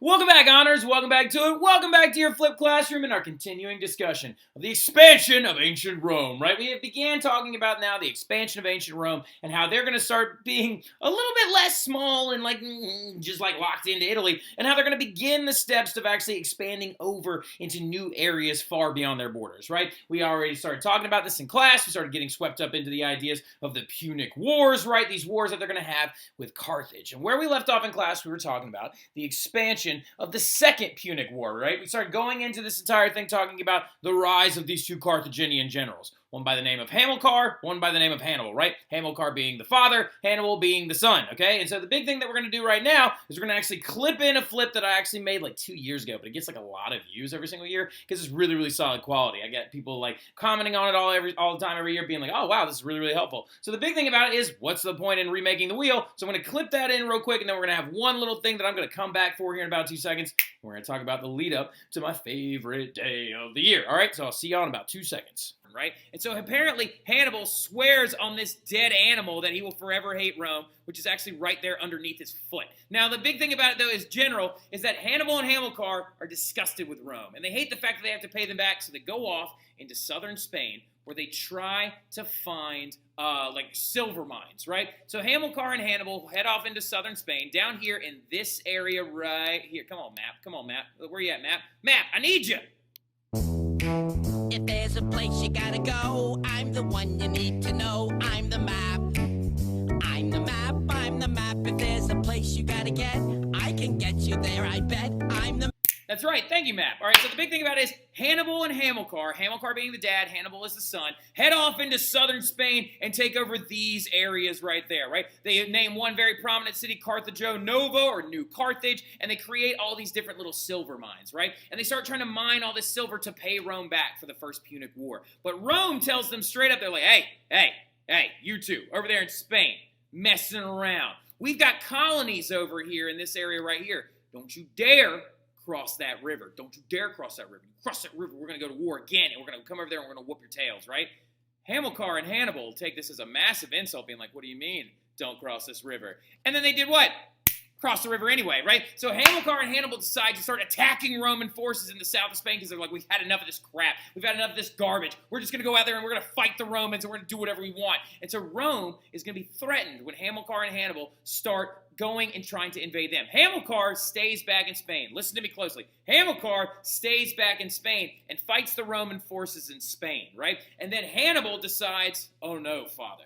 Welcome back, Honors. Welcome back to it. Welcome back to your Flip Classroom and our continuing discussion of the expansion of ancient Rome, right? We began talking about now the expansion of ancient Rome and how they're going to start being a little bit less small and just locked into Italy, and how they're going to begin the steps of actually expanding over into new areas far beyond their borders, right? We already started talking about this in class. We started getting swept up into the ideas of the Punic Wars, right? These wars that they're going to have with Carthage. And where we left off in class, we were talking about the expansion of the Second Punic War, right? We started going into this entire thing talking about the rise of these two Carthaginian generals. One by the name of Hamilcar, one by the name of Hannibal, right? Hamilcar being the father, Hannibal being the son, okay? And so the big thing that we're going to do right now is we're going to actually clip in a flip that I actually made 2 years ago, but it gets a lot of views every single year because it's really, really solid quality. I get people commenting on it all the time every year being oh, wow, this is really, really helpful. So the big thing about it is, what's the point in remaking the wheel? So I'm going to clip that in real quick, and then we're going to have one little thing that I'm going to come back for here in about 2 seconds. We're going to talk about the lead up to my favorite day of the year, all right? So I'll see y'all in about 2 seconds. Right? And so apparently Hannibal swears on this dead animal that he will forever hate Rome, which is actually right there underneath his foot. Now, the big thing about it, though, is that Hannibal and Hamilcar are disgusted with Rome, and they hate the fact that they have to pay them back, so they go off into southern Spain, where they try to find silver mines, right? So Hamilcar and Hannibal head off into southern Spain, down here in this area right here. Come on, map. Come on, map. Where you at, map? Map, I need you. If there's a place you gotta go, I'm the one you need to know. I'm the map. I'm the map. I'm the map. If there's a place you gotta get, I can get you there, I bet. I'm the... That's right. Thank you, Map. All right, so the big thing about it is Hannibal and Hamilcar, Hamilcar being the dad, Hannibal is the son, head off into southern Spain and take over these areas right there, right? They name one very prominent city, Carthago Novo, or New Carthage, and they create all these different little silver mines, right? And they start trying to mine all this silver to pay Rome back for the First Punic War. But Rome tells them straight up, they're like, hey, you two, over there in Spain, messing around. We've got colonies over here in this area right here. Don't you dare cross that river. Don't you dare cross that river. You cross that river, we're going to go to war again, and we're going to come over there and we're going to whoop your tails, right? Hamilcar and Hannibal take this as a massive insult, being like, what do you mean, don't cross this river? And then they did what? Cross the river anyway, right? So Hamilcar and Hannibal decide to start attacking Roman forces in the south of Spain because they're like, we've had enough of this crap. We've had enough of this garbage. We're just going to go out there and we're going to fight the Romans and we're going to do whatever we want. And so Rome is going to be threatened when Hamilcar and Hannibal start going and trying to invade them. Hamilcar stays back in Spain. Listen to me closely. Hamilcar stays back in Spain and fights the Roman forces in Spain, right? And then Hannibal decides, oh no, father,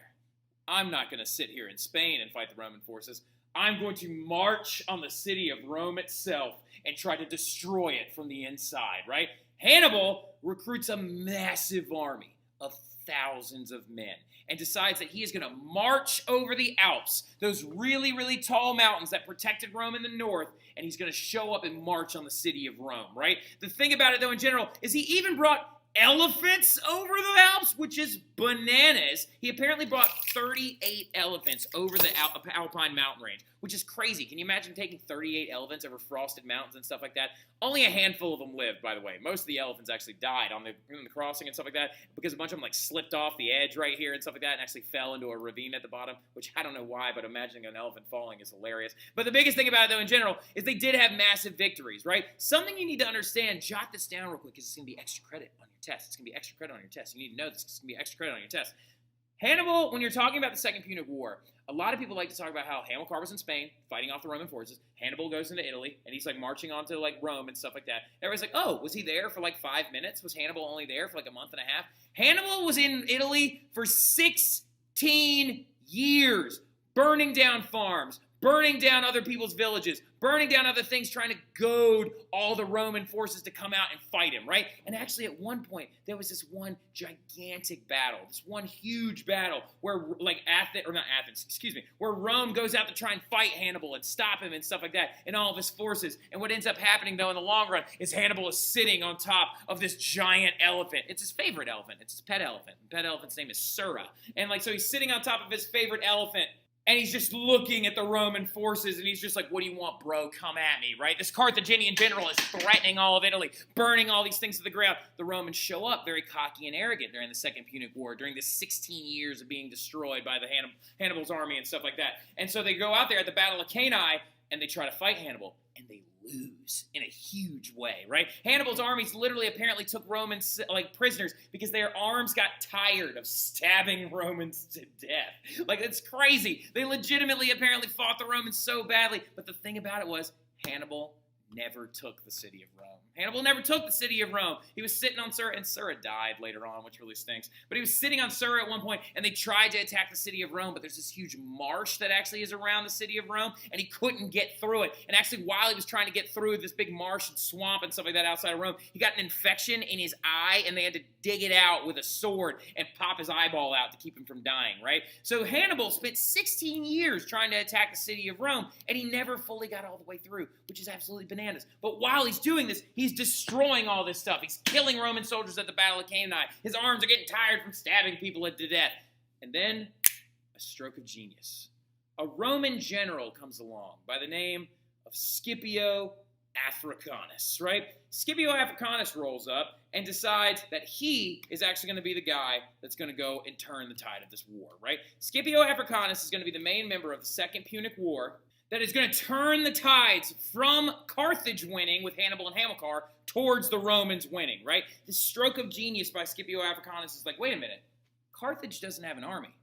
I'm not going to sit here in Spain and fight the Roman forces. I'm going to march on the city of Rome itself and try to destroy it from the inside, right? Hannibal recruits a massive army of thousands of men and decides that he is going to march over the Alps, those really, really tall mountains that protected Rome in the north, and he's going to show up and march on the city of Rome, right? The thing about it, though, in general, is he even brought elephants over the Alps, which is bananas. He apparently brought 38 elephants over the Alpine mountain range, which is crazy. Can you imagine taking 38 elephants over frosted mountains and stuff like that? Only a handful of them lived, by the way. Most of the elephants actually died in the crossing and stuff like that because a bunch of them slipped off the edge right here and stuff like that and actually fell into a ravine at the bottom, which I don't know why, but imagining an elephant falling is hilarious. But the biggest thing about it, though, in general, is they did have massive victories, right? Something you need to understand, jot this down real quick because it's going to be extra credit on your test. It's going to be extra credit on your test. You need to know this. It's going to be extra credit on your test. Hannibal, when you're talking about the Second Punic War, a lot of people like to talk about how Hamilcar was in Spain, fighting off the Roman forces. Hannibal goes into Italy, and he's marching onto Rome and stuff like that. Everybody's like, oh, was he there for 5 minutes? Was Hannibal only there for a month and a half? Hannibal was in Italy for 16 years, burning down farms, burning down other people's villages, burning down other things, trying to goad all the Roman forces to come out and fight him, right? And actually, at one point, there was this one gigantic battle, this one huge battle where, where Rome goes out to try and fight Hannibal and stop him and stuff like that, and all of his forces. And what ends up happening, though, in the long run, is Hannibal is sitting on top of this giant elephant. It's his favorite elephant. It's his pet elephant. The pet elephant's name is Sura. And, so he's sitting on top of his favorite elephant, and he's just looking at the Roman forces, and he's just like, what do you want, bro? Come at me, right? This Carthaginian general is threatening all of Italy, burning all these things to the ground. The Romans show up very cocky and arrogant during the Second Punic War, during this 16 years of being destroyed by the Hannibal's army and stuff like that. And so they go out there at the Battle of Cannae, and they try to fight Hannibal, and they lose in a huge way, right? Hannibal's armies literally apparently took Romans like prisoners because their arms got tired of stabbing Romans to death. Like, it's crazy. They legitimately apparently fought the Romans so badly. But the thing about it was Hannibal never took the city of Rome. Hannibal never took the city of Rome. He was sitting on Sura, and Sura died later on, which really stinks. But he was sitting on Sura at one point, and they tried to attack the city of Rome, but there's this huge marsh that actually is around the city of Rome, and he couldn't get through it. And actually, while he was trying to get through this big marsh and swamp and stuff like that outside of Rome, he got an infection in his eye, and they had to dig it out with a sword and pop his eyeball out to keep him from dying, right? So Hannibal spent 16 years trying to attack the city of Rome, and he never fully got all the way through, which is absolutely bananas. But while he's doing this, he's destroying all this stuff. He's killing Roman soldiers at the Battle of Cannae. His arms are getting tired from stabbing people to death. And then, a stroke of genius. A Roman general comes along by the name of Scipio Africanus, right? Scipio Africanus rolls up and decides that he is actually going to be the guy that's going to go and turn the tide of this war, right? Scipio Africanus is going to be the main member of the Second Punic War that is going to turn the tides from Carthage winning with Hannibal and Hamilcar towards the Romans winning, right? This stroke of genius by Scipio Africanus is like, wait a minute, Carthage doesn't have an army.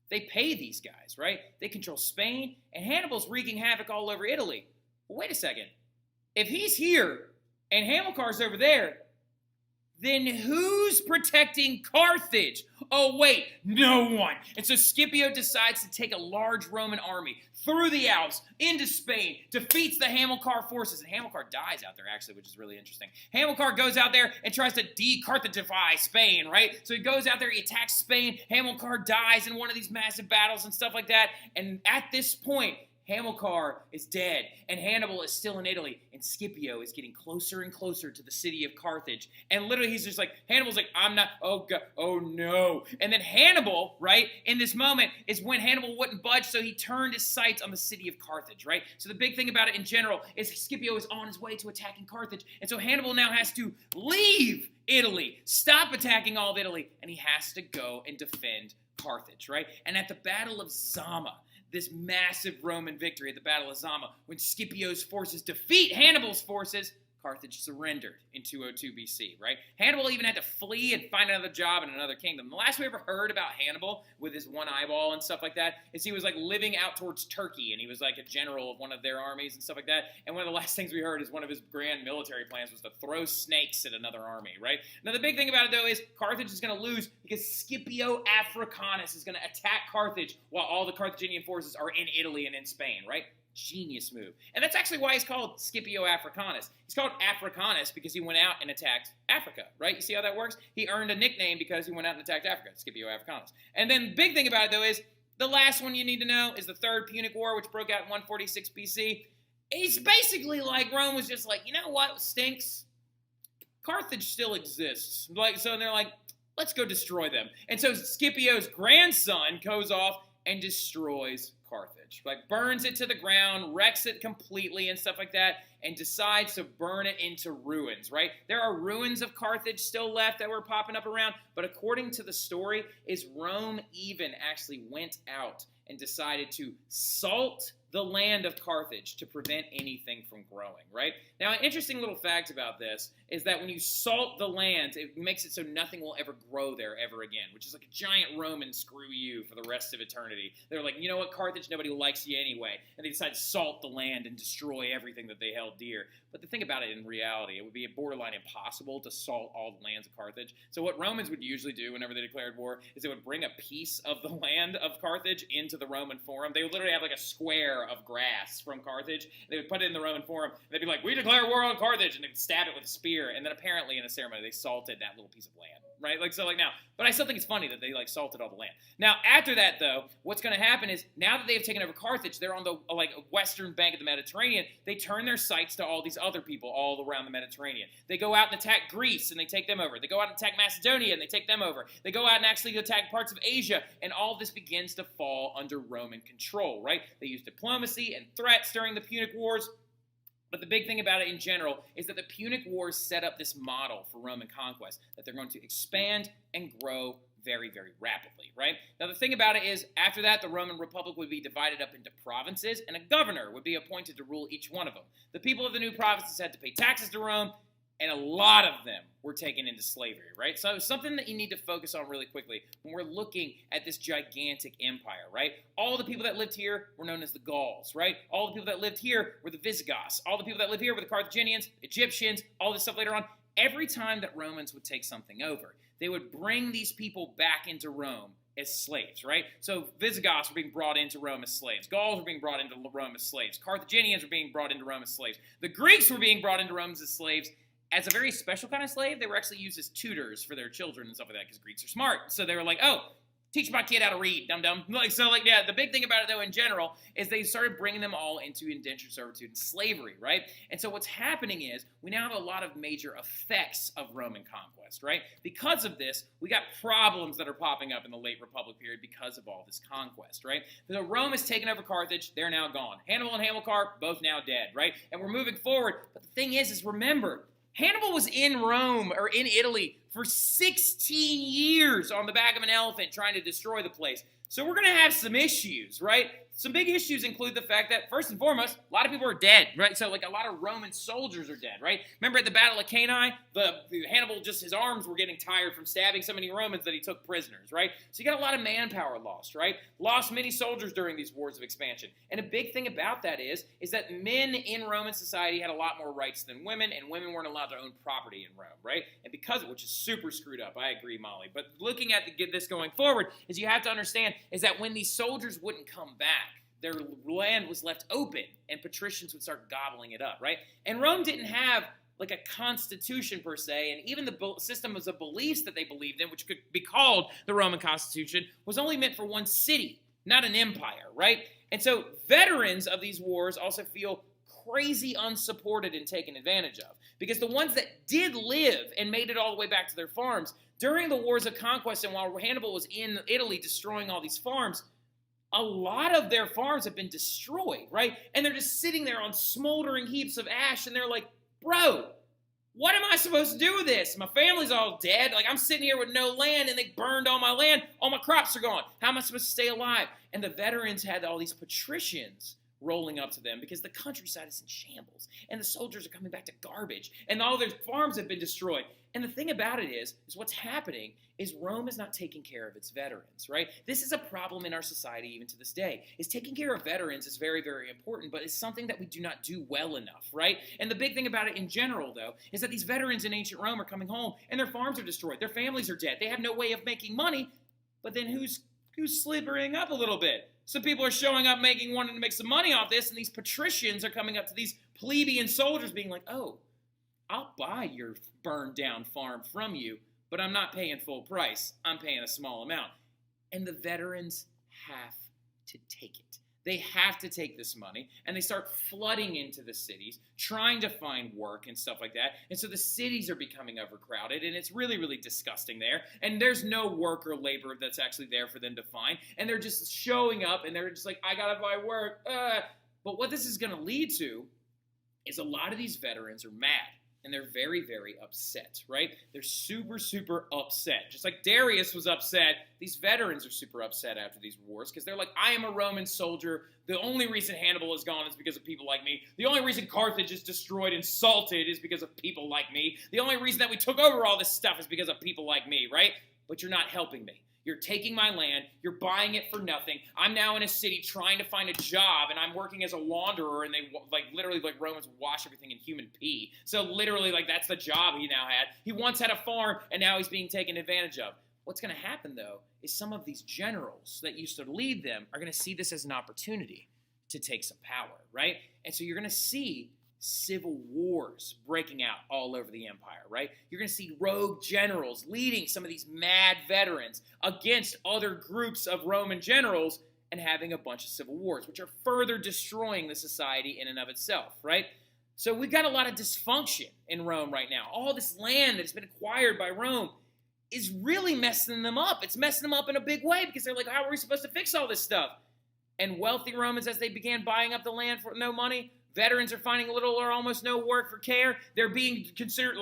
They pay these guys, right? They control Spain, and Hannibal's wreaking havoc all over Italy. Well, wait a second. If he's here and Hamilcar's over there, then who's protecting Carthage? Oh, wait, no one. And so Scipio decides to take a large Roman army through the Alps into Spain, defeats the Hamilcar forces, and Hamilcar dies out there, actually, which is really interesting. Hamilcar goes out there and tries to de-Carthagify Spain, right? So he goes out there, he attacks Spain, Hamilcar dies in one of these massive battles and stuff like that, and at this point, Hamilcar is dead, and Hannibal is still in Italy, and Scipio is getting closer and closer to the city of Carthage. And literally, he's just like, Hannibal's like, I'm not, oh God, oh no. And then Hannibal, right, in this moment, is when Hannibal wouldn't budge, so he turned his sights on the city of Carthage, right? So the big thing about it in general is Scipio is on his way to attacking Carthage, and so Hannibal now has to leave Italy, stop attacking all of Italy, and he has to go and defend Carthage, right? And at the Battle of Zama, this massive Roman victory at the Battle of Zama, when Scipio's forces defeat Hannibal's forces, Carthage surrendered in 202 BC, right? Hannibal even had to flee and find another job in another kingdom. The last we ever heard about Hannibal with his one eyeball and stuff like that is he was like living out towards Turkey, and he was like a general of one of their armies and stuff like that. And one of the last things we heard is one of his grand military plans was to throw snakes at another army, right? Now the big thing about it though is Carthage is going to lose because Scipio Africanus is going to attack Carthage while all the Carthaginian forces are in Italy and in Spain, right? Genius move. And that's actually why he's called Scipio Africanus. He's called Africanus because he went out and attacked Africa, right? You see how that works? He earned a nickname because he went out and attacked Africa, Scipio Africanus. And then the big thing about it, though, is the last one you need to know is the Third Punic War, which broke out in 146 BC. It's basically like Rome was just like, you know what stinks? Carthage still exists. So they're like, let's go destroy them. And so Scipio's grandson goes off and destroys Carthage, like burns it to the ground, wrecks it completely and stuff like that, and decides to burn it into ruins, right? There are ruins of Carthage still left that were popping up around, but according to the story, is Rome even actually went out and decided to salt the land of Carthage to prevent anything from growing, right? Now, an interesting little fact about this is that when you salt the land, it makes it so nothing will ever grow there ever again, which is like a giant Roman screw you for the rest of eternity. They're like, you know what, Carthage, nobody likes you anyway, and they decide to salt the land and destroy everything that they held dear. But the thing about it in reality, it would be borderline impossible to salt all the lands of Carthage. So what Romans would usually do whenever they declared war is they would bring a piece of the land of Carthage into the Roman Forum. They would literally have like a square of grass from Carthage. They would put it in the Roman Forum. And they'd be like, we declare war on Carthage, and they'd stab it with a spear. And then apparently in a ceremony, they salted that little piece of land, right? Like, so like now, but I still think it's funny that they like salted all the land. Now, after that though, what's going to happen is now that they have taken over Carthage, they're on the like western bank of the Mediterranean. They turn their sights to all these other people all around the Mediterranean. They go out and attack Greece, and they take them over. They go out and attack Macedonia, and they take them over. They go out and actually attack parts of Asia, and all this begins to fall under Roman control, right? They use diplomacy and threats during the Punic Wars. But the big thing about it in general is that the Punic Wars set up this model for Roman conquest, that they're going to expand and grow very, very rapidly, right? Now, the thing about it is, after that, the Roman Republic would be divided up into provinces, and a governor would be appointed to rule each one of them. The people of the new provinces had to pay taxes to Rome, and a lot of them were taken into slavery, right? So something that you need to focus on really quickly when we're looking at this gigantic empire, right? All the people that lived here were known as the Gauls, right? All the people that lived here were the Visigoths. All the people that lived here were the Carthaginians, Egyptians, all this stuff later on. Every time that Romans would take something over, they would bring these people back into Rome as slaves, right? So Visigoths were being brought into Rome as slaves. Gauls were being brought into Rome as slaves. Carthaginians were being brought into Rome as slaves. The Greeks were being brought into Rome as slaves. As a very special kind of slave, they were actually used as tutors for their children and stuff like that because Greeks are smart. So they were like, oh, teach my kid how to read, dum-dum. The big thing about it, though, in general, is they started bringing them all into indentured servitude and slavery, right? And so what's happening is we now have a lot of major effects of Roman conquest, right? Because of this, we got problems that are popping up in the late Republic period because of all this conquest, right? So Rome has taken over Carthage. They're now gone. Hannibal and Hamilcar, both now dead, right? And we're moving forward. But the thing is remember, Hannibal was in Rome, or in Italy, for 16 years on the back of an elephant trying to destroy the place. So we're going to have some issues, right? Some big issues include the fact that, first and foremost, a lot of people are dead, right? So, like, a lot of Roman soldiers are dead, right? Remember at the Battle of Cannae, the Hannibal, just his arms were getting tired from stabbing so many Romans that he took prisoners, right? So you got a lot of manpower lost, right? Lost many soldiers during these wars of expansion. And a big thing about that is that men in Roman society had a lot more rights than women, and women weren't allowed to own property in Rome, right? And because of which is super screwed up, I agree, Molly. But looking at this going forward is you have to understand is that when these soldiers wouldn't come back, their land was left open, and patricians would start gobbling it up, right? And Rome didn't have like a constitution per se, and even the systems of beliefs that they believed in, which could be called the Roman Constitution, was only meant for one city, not an empire, right? And so veterans of these wars also feel crazy unsupported and taken advantage of, because the ones that did live and made it all the way back to their farms during the wars of conquest, and while Hannibal was in Italy destroying all these farms, a lot of their farms have been destroyed, right? And they're just sitting there on smoldering heaps of ash, and they're like, bro, what am I supposed to do with this? My family's all dead. Like, I'm sitting here with no land, and they burned all my land. All my crops are gone. How am I supposed to stay alive? And the veterans had all these patricians rolling up to them because the countryside is in shambles, and the soldiers are coming back to garbage, and all their farms have been destroyed. And the thing about it is what's happening is Rome is not taking care of its veterans, right? This is a problem in our society even to this day. Is taking care of veterans is very, very important, but it's something that we do not do well enough, right? And the big thing about it in general, though, is that these veterans in ancient Rome are coming home, and their farms are destroyed. Their families are dead. They have no way of making money, but then who's slippering up a little bit? Some people are showing up wanting to make some money off this, and these patricians are coming up to these plebeian soldiers being like, oh, I'll buy your burned down farm from you, but I'm not paying full price. I'm paying a small amount. And the veterans have to take it. They have to take this money, and they start flooding into the cities, trying to find work and stuff like that. And so the cities are becoming overcrowded, and it's really, really disgusting there. And there's no work or labor that's actually there for them to find. And they're just showing up, and they're just like, I gotta buy work. But what this is going to lead to is a lot of these veterans are mad. And they're very, very upset, right? They're super, super upset. Just like Darius was upset, these veterans are super upset after these wars because they're like, I am a Roman soldier. The only reason Hannibal is gone is because of people like me. The only reason Carthage is destroyed and salted is because of people like me. The only reason that we took over all this stuff is because of people like me, right? But you're not helping me. You're taking my land. You're buying it for nothing. I'm now in a city trying to find a job, and I'm working as a launderer, and they, literally, Romans wash everything in human pee. So literally, that's the job he now had. He once had a farm, and now he's being taken advantage of. What's going to happen, though, is some of these generals that used to lead them are going to see this as an opportunity to take some power, right? And so you're going to see civil wars breaking out all over the empire, right? You're going to see rogue generals leading some of these mad veterans against other groups of Roman generals and having a bunch of civil wars, which are further destroying the society in and of itself, right? So we've got a lot of dysfunction in Rome right now. All this land that's been acquired by Rome is really messing them up. It's messing them up in a big way because they're like, how are we supposed to fix all this stuff? And wealthy Romans, as they began buying up the land for no money, veterans are finding little or almost no work for care. They're being considered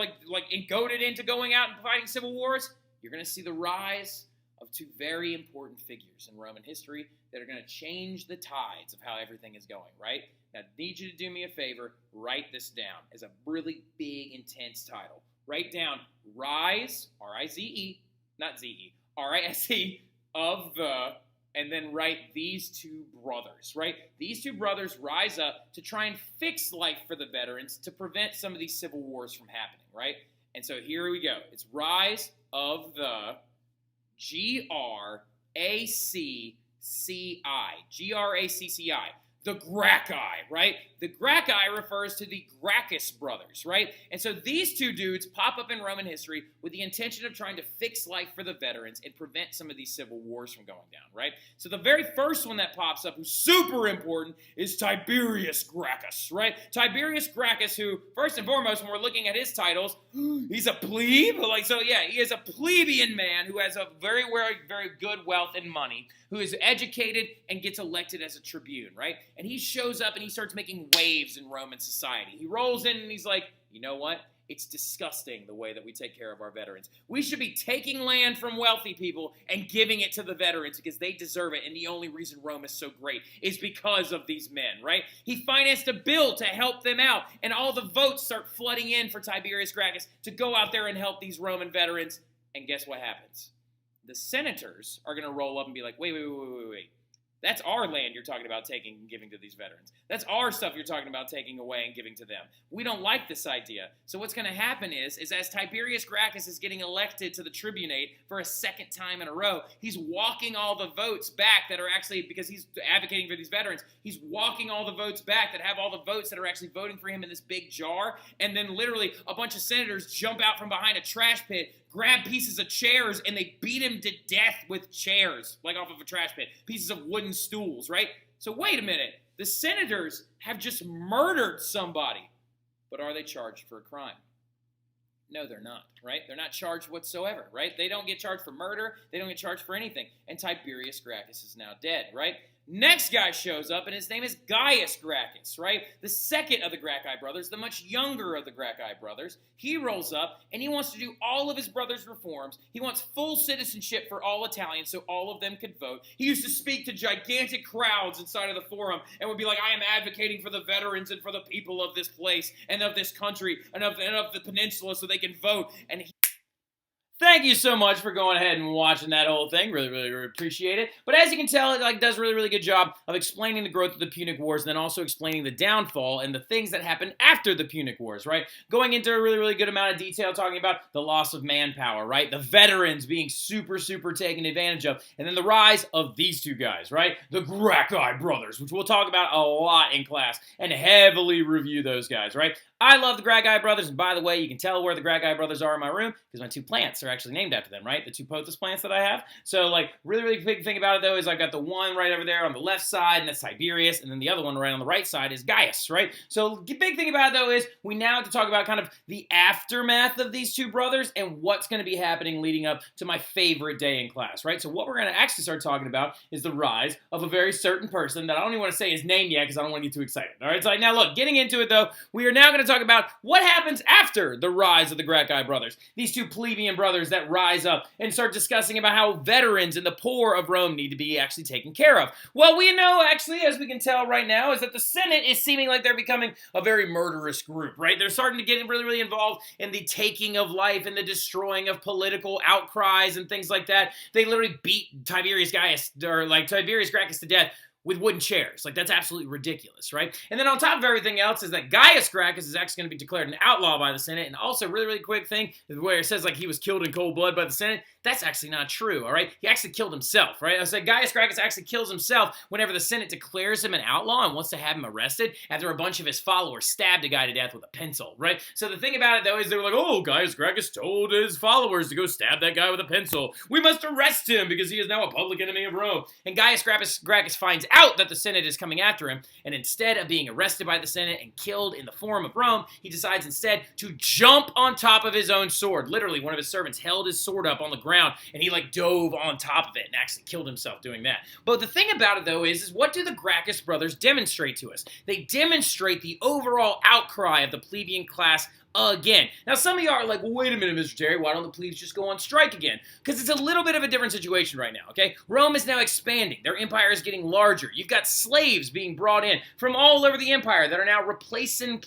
goaded into going out and fighting civil wars. You're going to see the rise of two very important figures in Roman history that are going to change the tides of how everything is going, right? Now, I need you to do me a favor. Write this down as a really big, intense title. Write down Rise, R-I-Z-E, not Z-E, R-I-S-E, of the, and then write these two brothers, right? These two brothers rise up to try and fix life for the veterans to prevent some of these civil wars from happening, right? And so here we go. It's Rise of the G-R-A-C-C-I. G-R-A-C-C-I. The Gracchi, right? The Gracchi refers to the Gracchus brothers, right? And so these two dudes pop up in Roman history with the intention of trying to fix life for the veterans and prevent some of these civil wars from going down, right? So the very first one that pops up, who's super important, is Tiberius Gracchus, right? Tiberius Gracchus, who, first and foremost, when we're looking at his titles, he's a plebe. He is a plebeian man who has a very, very, very good wealth and money, who is educated and gets elected as a tribune, right? And he shows up and he starts making waves in Roman society. He rolls in and he's like, you know what? It's disgusting the way that we take care of our veterans. We should be taking land from wealthy people and giving it to the veterans because they deserve it. And the only reason Rome is so great is because of these men, right? He financed a bill to help them out. And all the votes start flooding in for Tiberius Gracchus to go out there and help these Roman veterans. And guess what happens? The senators are going to roll up and be like, wait. That's our land you're talking about taking and giving to these veterans. That's our stuff you're talking about taking away and giving to them. We don't like this idea. So what's going to happen is as Tiberius Gracchus is getting elected to the tribunate for a second time in a row, he's walking all the votes back that are actually, because he's advocating for these veterans, he's walking all the votes back that have all the votes that are actually voting for him in this big jar, and then literally a bunch of senators jump out from behind a trash pit, grab pieces of chairs, and they beat him to death with chairs, like off of a trash pit. Pieces of wooden stools, right? So wait a minute. The senators have just murdered somebody. But are they charged for a crime? No, they're not, right? They're not charged whatsoever, right? They don't get charged for murder. They don't get charged for anything. And Tiberius Gracchus is now dead, right? Next guy shows up, and his name is Gaius Gracchus, right? The second of the Gracchi brothers, the much younger of the Gracchi brothers. He rolls up, and he wants to do all of his brothers' reforms. He wants full citizenship for all Italians so all of them could vote. He used to speak to gigantic crowds inside of the forum and would be like, I am advocating for the veterans and for the people of this place and of this country and of the peninsula so they can vote. And thank you so much for going ahead and watching that whole thing. Really, really, really appreciate it. But as you can tell, it does a really, really good job of explaining the growth of the Punic Wars and then also explaining the downfall and the things that happened after the Punic Wars, right? Going into a really, really good amount of detail talking about the loss of manpower, right? The veterans being super, super taken advantage of. And then the rise of these two guys, right? The Gracchi brothers, which we'll talk about a lot in class and heavily review those guys, right? I love the Gracchi brothers, and by the way, you can tell where the Gracchi brothers are in my room because my two plants are actually named after them, right? The two pothos plants that I have. So, really, really big thing about it, though, is I've got the one right over there on the left side, and that's Tiberius, and then the other one right on the right side is Gaius, right? So, the big thing about it, though, is we now have to talk about kind of the aftermath of these two brothers and what's going to be happening leading up to my favorite day in class, right? So, what we're going to actually start talking about is the rise of a very certain person that I don't even want to say his name yet because I don't want to get too excited, all right? So, now, look, getting into it, though, we are now going to talk about what happens after the rise of the Gracchi brothers. These two plebeian brothers that rise up and start discussing about how veterans and the poor of Rome need to be actually taken care of. Well, we know, actually, as we can tell right now, is that the Senate is seeming like they're becoming a very murderous group, right? They're starting to get really, really involved in the taking of life and the destroying of political outcries and things like that. They literally beat Tiberius Gracchus to death with wooden chairs. That's absolutely ridiculous, right? And then on top of everything else is that Gaius Gracchus is actually going to be declared an outlaw by the Senate. And also, really, really quick thing, where it says he was killed in cold blood by the Senate, that's actually not true, all right? He actually killed himself, right? I said Gaius Gracchus actually kills himself whenever the Senate declares him an outlaw and wants to have him arrested after a bunch of his followers stabbed a guy to death with a pencil, right? So the thing about it, though, is they were like, oh, Gaius Gracchus told his followers to go stab that guy with a pencil. We must arrest him because he is now a public enemy of Rome. And Gaius Gracchus finds out that the Senate is coming after him, and instead of being arrested by the Senate and killed in the Forum of Rome, he decides instead to jump on top of his own sword. Literally, one of his servants held his sword up on the ground, and he dove on top of it and actually killed himself doing that. But the thing about it, though, is what do the Gracchus brothers demonstrate to us? They demonstrate the overall outcry of the plebeian class again. Now, some of you are like, well, wait a minute, Mr. Terry, why don't the plebes just go on strike again? Because it's a little bit of a different situation right now, okay? Rome is now expanding. Their empire is getting larger. You've got slaves being brought in from all over the empire that are now replacing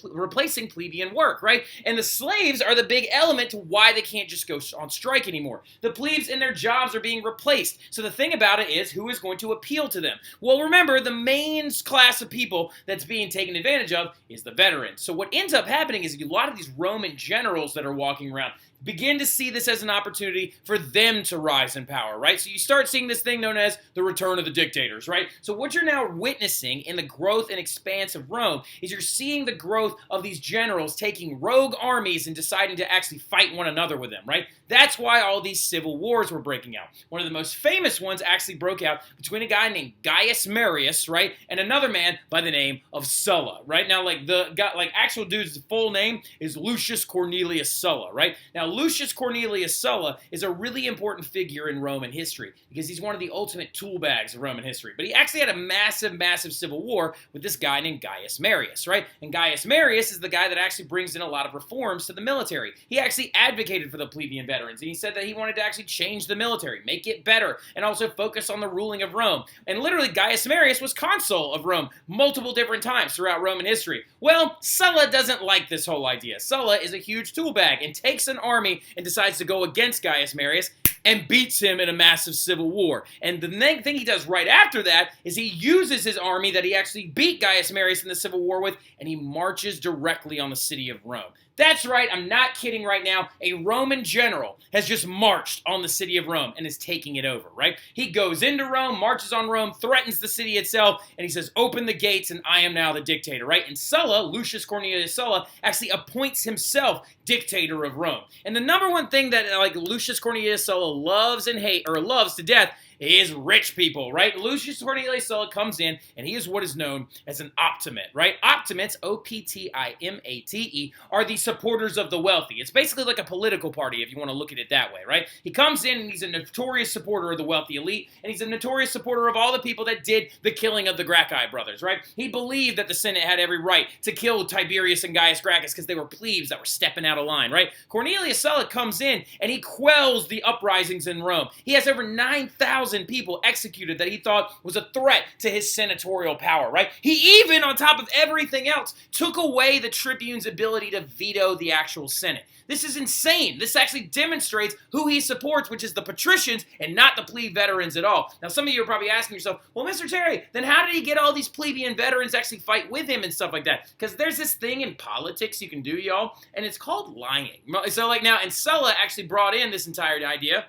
plebeian work, right? And the slaves are the big element to why they can't just go on strike anymore. The plebes and their jobs are being replaced. So the thing about it is, who is going to appeal to them? Well, remember, the main class of people that's being taken advantage of is the veterans. So what ends up happening is a lot of these Roman generals that are walking around begin to see this as an opportunity for them to rise in power, right? So you start seeing this thing known as the return of the dictators, right? So what you're now witnessing in the growth and expanse of Rome is you're seeing the growth of these generals taking rogue armies and deciding to actually fight one another with them, right? That's why all these civil wars were breaking out. One of the most famous ones actually broke out between a guy named Gaius Marius, right, and another man by the name of Sulla, right? Now, like the guy, like actual dude's full name is Lucius Cornelius Sulla, right? Now, Lucius Cornelius Sulla is a really important figure in Roman history because he's one of the ultimate tool bags of Roman history. But he actually had a massive civil war with this guy named Gaius Marius, right? And Gaius Marius is the guy that actually brings in a lot of reforms to the military. He actually advocated for the plebeian veterans, and he said that he wanted to actually change the military, make it better, and also focus on the ruling of Rome. And literally, Gaius Marius was consul of Rome multiple different times throughout Roman history. Well, Sulla doesn't like this whole idea. Sulla is a huge tool bag and takes an army and decides to go against Gaius Marius and beats him in a massive civil war. And the next thing he does right after that is he uses his army that he actually beat Gaius Marius in the civil war with, and he marches directly on the city of Rome. That's right, I'm not kidding right now. A Roman general has just marched on the city of Rome and is taking it over, right? He goes into Rome, marches on Rome, threatens the city itself, and he says, open the gates and I am now the dictator, right? And Sulla, Lucius Cornelius Sulla, actually appoints himself dictator of Rome. And the number one thing that Lucius Cornelius Sulla loves to death is rich people, right? Lucius Cornelius Sulla comes in, and he is what is known as an optimate, right? Optimates, O-P-T-I-M-A-T-E, are the supporters of the wealthy. It's basically like a political party, if you want to look at it that way, right? He comes in, and he's a notorious supporter of the wealthy elite, and he's a notorious supporter of all the people that did the killing of the Gracchi brothers, right? He believed that the Senate had every right to kill Tiberius and Gaius Gracchus because they were plebes that were stepping out of line, right? Cornelius Sulla comes in, and he quells the uprisings in Rome. He has over 9,000 people executed that he thought was a threat to his senatorial power, right? He even, on top of everything else, took away the tribune's ability to veto the actual Senate. This is insane. This actually demonstrates who he supports, which is the patricians and not the plebe veterans at all. Now, some of you are probably asking yourself, well, Mr. Terry, then how did he get all these plebeian veterans to actually fight with him and stuff like that? Because there's this thing in politics you can do, y'all, and it's called lying. So, and Sulla actually brought in this entire idea.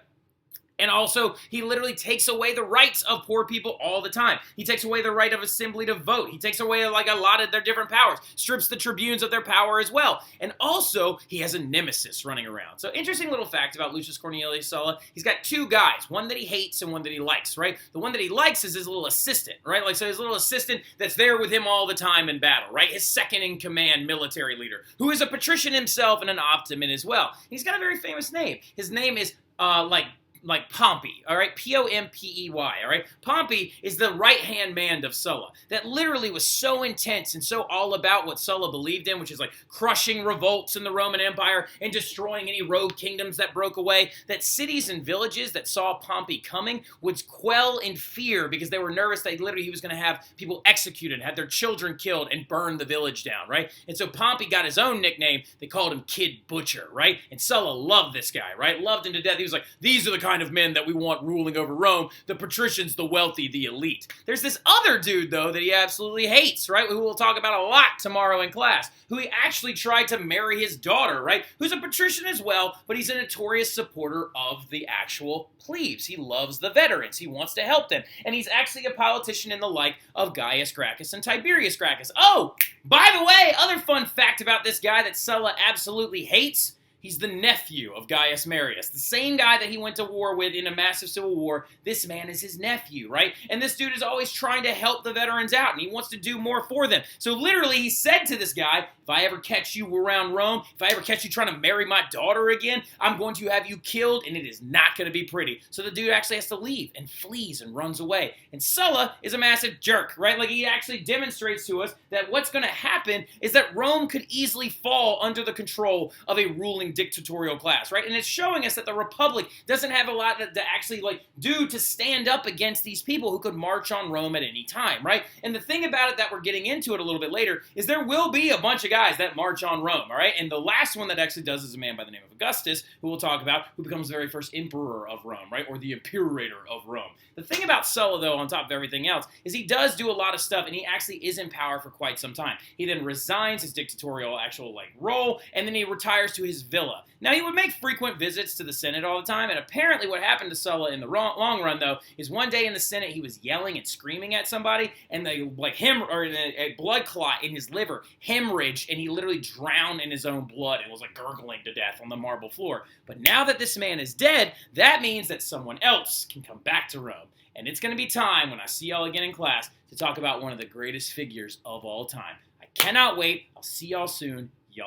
And also, he literally takes away the rights of poor people all the time. He takes away the right of assembly to vote. He takes away a lot of their different powers. Strips the tribunes of their power as well. And also, he has a nemesis running around. So interesting little fact about Lucius Cornelius Sulla. He's got two guys, one that he hates and one that he likes, right? The one that he likes is his little assistant, right? So his little assistant that's there with him all the time in battle, right? His second-in-command military leader, who is a patrician himself and an optimate as well. He's got a very famous name. His name is, like Pompey, all right? P-O-M-P-E-Y, all right? Pompey is the right-hand man of Sulla that literally was so intense and so all about what Sulla believed in, which is like crushing revolts in the Roman Empire and destroying any rogue kingdoms that broke away, that cities and villages that saw Pompey coming would quell in fear because they were nervous that literally he was going to have people executed, had their children killed, and burn the village down, right? And so Pompey got his own nickname. They called him Kid Butcher, right? And Sulla loved this guy, right? Loved him to death. He was like, these are the kind of men that we want ruling over Rome, the patricians, the wealthy, the elite. There's this other dude, though, that he absolutely hates, right, who we'll talk about a lot tomorrow in class, who he actually tried to marry his daughter, right, who's a patrician as well, but he's a notorious supporter of the actual plebes. He loves the veterans. He wants to help them, and he's actually a politician in the like of Gaius Gracchus and Tiberius Gracchus. Oh, by the way, other fun fact about this guy that Sulla absolutely hates, He's the nephew of Gaius Marius. The same guy that he went to war with in a massive civil war, this man is his nephew, right? And this dude is always trying to help the veterans out, and he wants to do more for them. So literally, he said to this guy, if I ever catch you around Rome, if I ever catch you trying to marry my daughter again, I'm going to have you killed, and it is not going to be pretty. So the dude actually has to leave and flees and runs away. And Sulla is a massive jerk, right? Like, he actually demonstrates to us that what's going to happen is that Rome could easily fall under the control of a ruling dictatorial class, right? And it's showing us that the Republic doesn't have a lot to actually do to stand up against these people who could march on Rome at any time, right? And the thing about it that we're getting into it a little bit later is there will be a bunch of guys that march on Rome, all right? And the last one that actually does is a man by the name of Augustus, who we'll talk about, who becomes the very first emperor of Rome, right? Or the imperator of Rome. The thing about Sulla, though, on top of everything else, is he does do a lot of stuff, and he actually is in power for quite some time. He then resigns his dictatorial actual role, and then he retires to his villa. Now, he would make frequent visits to the Senate all the time, and apparently what happened to Sulla in the long run, though, is one day in the Senate he was yelling and screaming at somebody, and a blood clot in his liver hemorrhaged, and he literally drowned in his own blood and was gurgling to death on the marble floor. But now that this man is dead, that means that someone else can come back to Rome. And it's going to be time, when I see y'all again in class, to talk about one of the greatest figures of all time. I cannot wait. I'll see y'all soon.